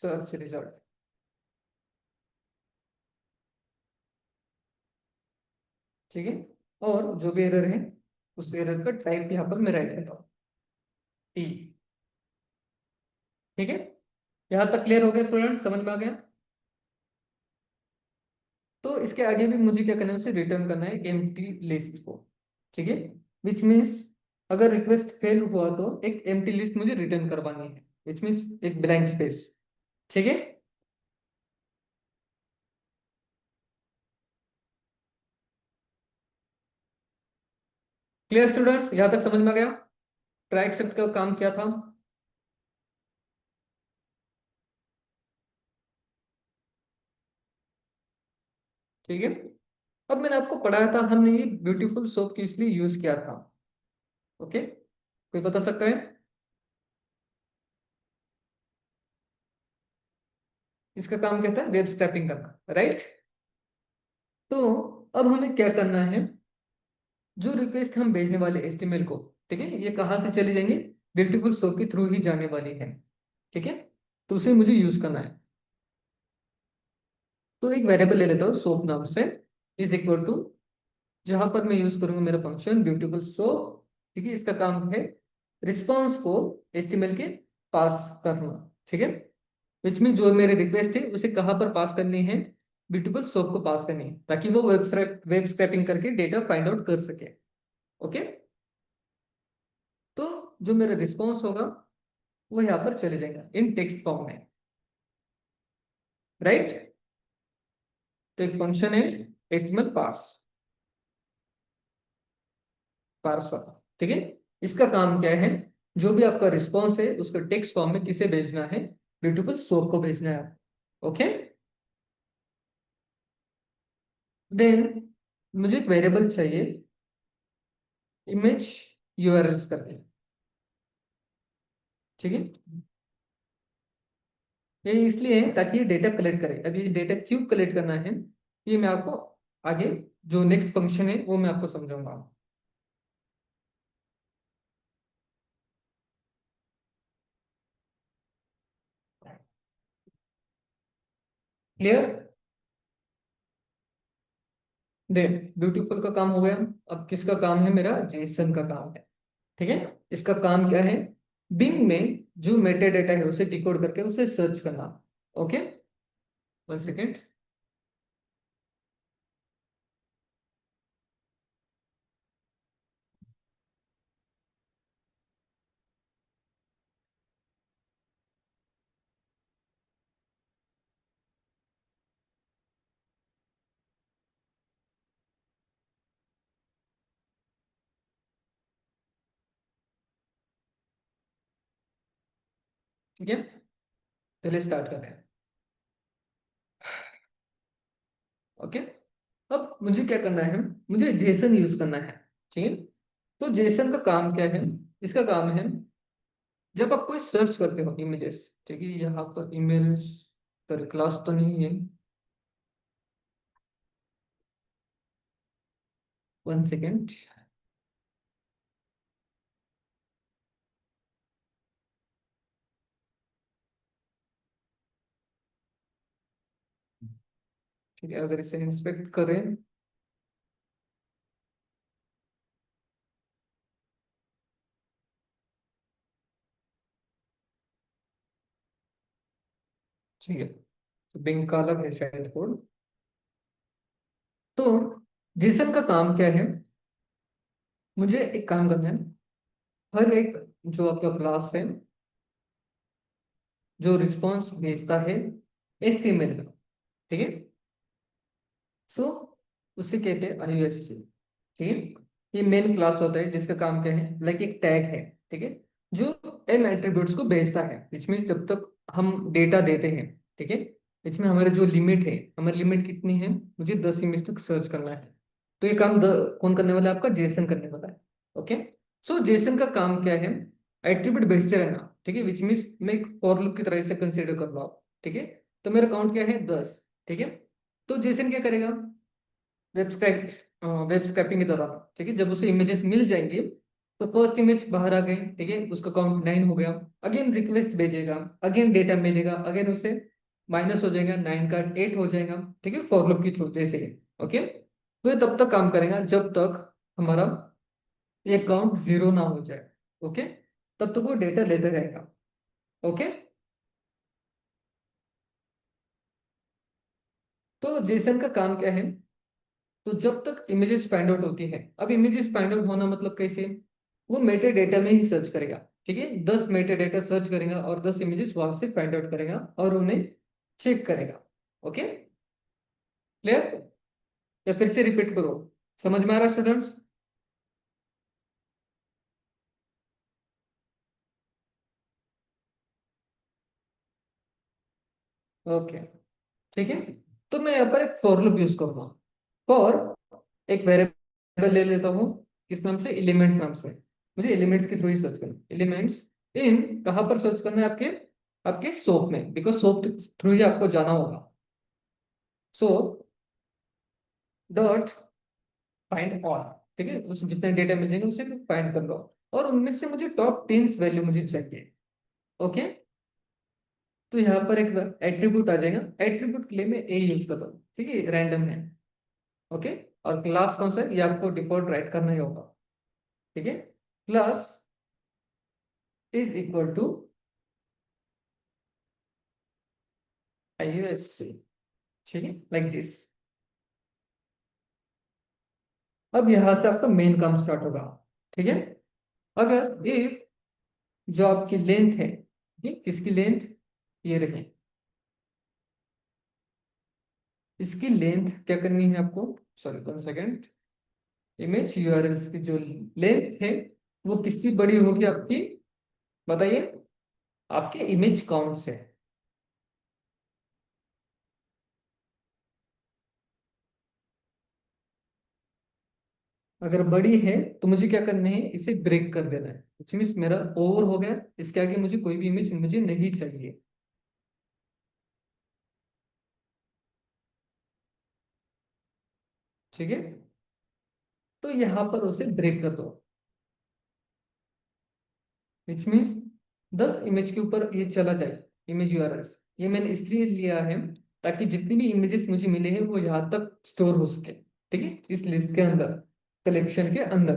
सर्च रिजल्ट। ठीक है, और जो भी एरर है उस एरर का टाइप यहाँ पर मैं राइट करता हूँ, टी। ठीक है, यहाँ तक क्लियर हो गया स्टूडेंट, समझ में आ गया? तो इसके आगे भी मुझे क्या करना है, उसे रिटर्न करना है एम्प्टी लिस्ट को, ठीक है। विच मीन्स अगर रिक्वेस्ट फेल हुआ तो एक एम्प्टी लिस्ट मुझे रिटर्न करवानी है, विच मीन्स एक ब्लैंक स्पेस, ठीक है। क्लियर स्टूडेंट्स, यहाँ तक समझ में आ गया? ट्राई एक्सेप्ट का काम क्या था? ठीक है। अब मैंने आपको पढ़ाया था, हमने ये ब्यूटीफुल सोप किस लिए यूज किया था, ओके, कोई बता सकता है? इसका काम क्या था? वेब स्क्रैपिंग करना, राइट। तो अब हमें क्या करना है, जो रिक्वेस्ट हम भेजने वाले एचटीएमएल को, ठीक है, ये कहाँ से चले जाएंगे? ब्यूटीफुल सोप के थ्रू ही जाने वाली है, ठीक है। तो उसे मुझे यूज करना है। तो एक वेरिएबल ले लेता हूँ सोप नाम से, इज इक्वल टू, जहां पर मैं यूज करूंगा मेरा फंक्शन ब्यूटीफुल सोप, ठीक है। इसका काम है रिस्पॉन्स को एचटीएमएल के पास करना, ठीक है। विच में जो मेरे रिक्वेस्ट है उसे कहाँ पर पास करनी है? ब्यूटीफुल सोप को पास करनी है, ताकि वो वेब स्क्रैपिंग करके डेटा फाइंड आउट कर सके, ओके। तो जो मेरा रिस्पॉन्स होगा वो यहाँ पर चले जाएगा इन टेक्स्ट फॉर्म में, राइट। तो एक फंक्शन है एचटीएमएल पार्स, पार्सर, ठीक है। इसका काम क्या है, जो भी आपका रिस्पॉन्स है उसको टेक्स्ट फॉर्म में किसे भेजना है? ब्यूटीफुल सोप को भेजना है, ओके। देन मुझे एक वेरिएबल चाहिए इमेज यूआरएल्स करके, ठीक है। ये इसलिए है ताकि ये डेटा कलेक्ट करे। अब ये डेटा क्यों कलेक्ट करना है, ये मैं आपको आगे जो नेक्स्ट फंक्शन है वो मैं आपको समझाऊंगा। क्लियर? देन ब्यूटीफुल का काम हो गया। अब किसका काम है? मेरा जेसन का काम है, ठीक है। इसका काम क्या है? बिंग में जो मेटा डेटा है उसे डिकोड करके उसे सर्च करना, ओके। One second. ठीक है, पहले स्टार्ट करते हैं, ओके। अब मुझे क्या करना है, मुझे जेसन यूज करना है, ठीक है। तो जेसन का काम क्या है? इसका काम है जब आप कोई सर्च करते हो इमेजेस, ठीक है, यहाँ पर इमेज पर क्लास तो नहीं है, वन सेकेंड। ठीक है, अगर इसे इंस्पेक्ट करें, ठीक है, तो बिंग का अलग है शायद कोड। तो जेसन का काम क्या है, मुझे एक काम करना है, हर एक जो आपका क्लास है जो रिस्पॉन्स भेजता है एचटीएमएल का, ठीक है। सो उसे कहते हैं आईयूएससी, ठीक है। ये मेन क्लास होता है जिसका काम क्या है, लाइक एक टैग है, ठीक है, जो एम एट्रीब्यूट्स को भेजता है, विच मीन जब तक हम डेटा देते हैं, ठीक है, इसमें हमारे जो लिमिट है, हमारी लिमिट कितनी है, मुझे 10 इमेज तक सर्च करना है। तो ये काम कौन करने वाला है? आपका जेसन करने वाला है, ओके। सो जेसन का काम क्या है? एट्रीब्यूट भेजते रहना, ठीक है, विच मीन्स मैं एक फॉर लूप की तरह से कंसिडर कर लो आप, ठीक है। तो मेरा काउंट क्या है? 10, ठीक है। तो जेसन क्या करेगा? वेब स्क्रैप वेब स्क्रैपिंग के दौरान, ठीक है, जब उसे इमेजेस मिल जाएंगे, तो फर्स्ट इमेज बाहर आ गई, ठीक है, उसका काउंट 9 हो गया। अगेन रिक्वेस्ट भेजेगा, अगेन डेटा मिलेगा, अगेन उसे माइनस हो जाएगा, 9 का 8 हो जाएगा, ठीक है, फॉर लूप के थ्रू जैसे ही, ओके। तो ये तब तक काम करेगा जब तक हमारा ये काउंट 0 ना हो जाए, ओके। तब तक वो डेटा लेते रहेगा, ओके। तो जेसन का काम क्या है? तो जब तक इमेजेस फाइंड आउट होती है, अब इमेजेस फाइंड आउट होना मतलब कैसे? वो मेटा डेटा में ही सर्च करेगा, ठीक है, 10 मेटा डेटा सर्च करेगा और 10 इमेजेस वहां से फाइंड आउट करेगा और उन्हें चेक करेगा। Okay, clear? या फिर से रिपीट करो? समझ में आ रहा है स्टूडेंट्स? ओके, ठीक है। तो मैं यहाँ पर एक फॉर लूप यूज करूंगा। फॉर एक वेरिएबल ले लेता हूँ, किस नाम से? एलिमेंट्स नाम से। मुझे एलिमेंट्स के थ्रू ही सर्च करना, एलिमेंट्स इन, कहाँ पर सर्च करना है? आपके आपके सोप में, बिकॉज सोप थ्रू ही आपको जाना होगा। सो डॉट फाइंड ऑल, ठीक है, उसमें जितने डेटा मिल जाएंगे उसे फाइंड कर लो, और उनमें से मुझे टॉप 10 वैल्यू मुझे चाहिए। ओके, तो यहाँ पर एक एट्रीब्यूट आ जाएगा, एट्रीब्यूट के लिए मैं ए यूज करता हूँ, ठीक है, रैंडम है। ओके, और क्लास कौन सा है? ये आपको डिफॉल्ट राइट करना ही होगा, ठीक है। Class is equal to IUSC, ठीक है, लाइक दिस। अब यहां से आपका मेन काम स्टार्ट होगा, ठीक है। अगर इफ जो आपकी लेंथ है, ये किसकी लेंथ? ये रखें, इसकी लेंथ क्या करनी है आपको? Sorry, 1 second. इमेज यूआरएल्स की जो लेंथ है वो किससे बड़ी होगी आपकी? बताइए, आपके इमेज काउंट से। अगर बड़ी है तो मुझे क्या करना है? इसे ब्रेक कर देना है, which means मेरा ओवर हो गया, इसके आगे मुझे कोई भी इमेज मुझे नहीं चाहिए, ठीक है। तो यहाँ पर उसे ब्रेक कर दो, विच मीन्स 10 इमेज के ऊपर ये चला जाए, इमेज यूआरएल्स। ये मैंने इसलिए लिया है ताकि जितनी भी इमेजेस मुझे मिले हैं वो यहाँ तक स्टोर हो सके, ठीक है, इस लिस्ट के अंदर, कलेक्शन के अंदर।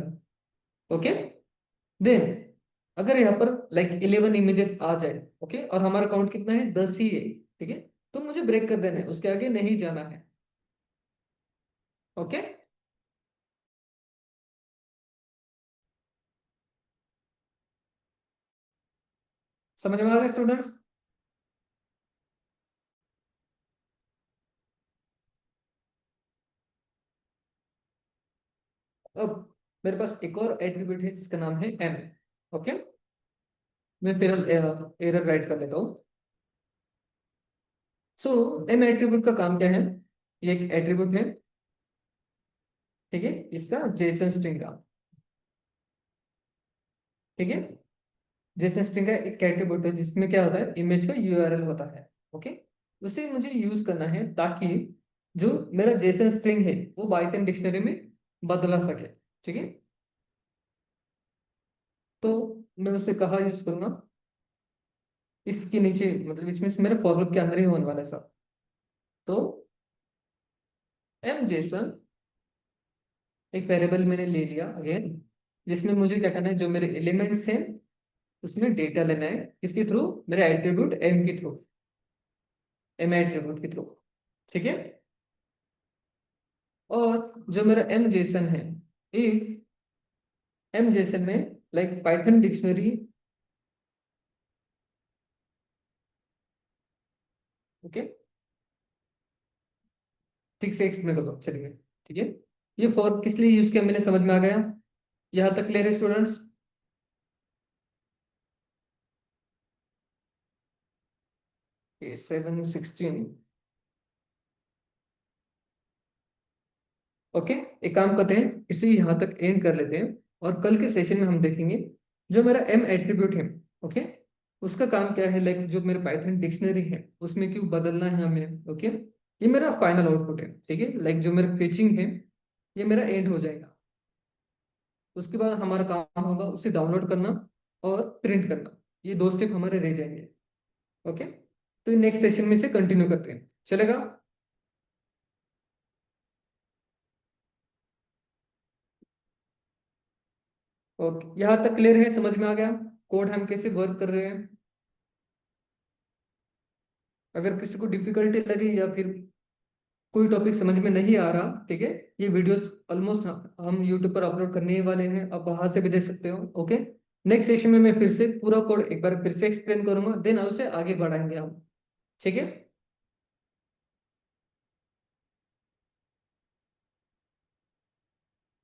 ओके, देन अगर यहाँ पर लाइक 11 इमेजेस आ जाए, ओके, और हमारा काउंट कितना है? 10 ही है, ठीक है, तो मुझे ब्रेक कर देना है, उसके आगे नहीं जाना है। ओके, समझ में आ गया स्टूडेंट्स? अब मेरे पास एक और एट्रीब्यूट है जिसका नाम है एम। ओके, मैं फिर एरर राइट कर लेता हूँ। सो एम एट्रीब्यूट का काम क्या है? ये एक एट्रीब्यूट है, ठीक है, इसका जेसन स्ट्रिंग का, ठीक है। जेसन स्ट्रिंग का एक एट्रीब्यूट है जिसमें क्या होता है? इमेज का यूआरएल होता है। ओके, उसे मुझे यूज करना है ताकि जो मेरा जेसन स्ट्रिंग है वो पाइथन डिक्शनरी में बदला सके, ठीक है। तो मैं उसे कहाँ यूज करूंगा? इफ के नीचे, मतलब इसमें मेरे फॉर लूप के अंदर ही होने वाला है सब। तो एम जेसन एक वेरिएबल मैंने ले लिया अगेन, जिसमें मुझे क्या करना है? जो मेरे एलिमेंट्स हैं उसमें डेटा लेना है, किसके थ्रू? मेरे एट्रीब्यूट एम के थ्रू, एम एट्रीब्यूट के थ्रू, ठीक है। और जो मेरा एम जेसन है, इफ एम जेसन में लाइक पाइथन डिक्शनरी, ओके, ठीक से एक्सप्लेन कर दो, चलिए, ठीक है। ये फॉर किस लिए यूज किया मैंने, समझ में आ गया? यहाँ तक क्लियर है स्टूडेंट्स? 7:16। ओके, एक काम करते हैं, इसे यहाँ तक एंड कर लेते हैं, और कल के सेशन में हम देखेंगे जो मेरा एम एट्रीब्यूट है, ओके, उसका काम क्या है, लाइक जो मेरे पाइथन डिक्शनरी है उसमें क्यों बदलना है हमें। ओके, ये मेरा फाइनल आउटपुट है, ठीक है, लाइक जो मेरा फीचिंग है ये मेरा एंड हो जाएगा। उसके बाद हमारा काम होगा उसे डाउनलोड करना और प्रिंट करना, ये दो स्टेप हमारे रह जाएंगे। ओके, तो नेक्स्ट सेशन में से कंटिन्यू करते हैं, चलेगा? ओके, यहाँ तक क्लियर है, समझ में आ गया कोड हम कैसे वर्क कर रहे हैं? अगर किसी को डिफिकल्टी लगी या फिर कोई टॉपिक समझ में नहीं आ रहा, ठीक है, ये वीडियोस ऑलमोस्ट हम यूट्यूब पर अपलोड करने ही वाले हैं, आप वहां से भी देख सकते हो। ओके, नेक्स्ट सेशन में मैं फिर से पूरा कोड एक बार फिर से एक्सप्लेन करूंगा, देन उसे आगे बढ़ाएंगे हम, ठीक है।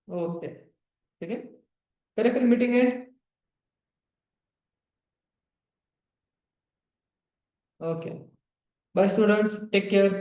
ओके, ठीक है, करें फिर मीटिंग है। Okay, bye students, take care.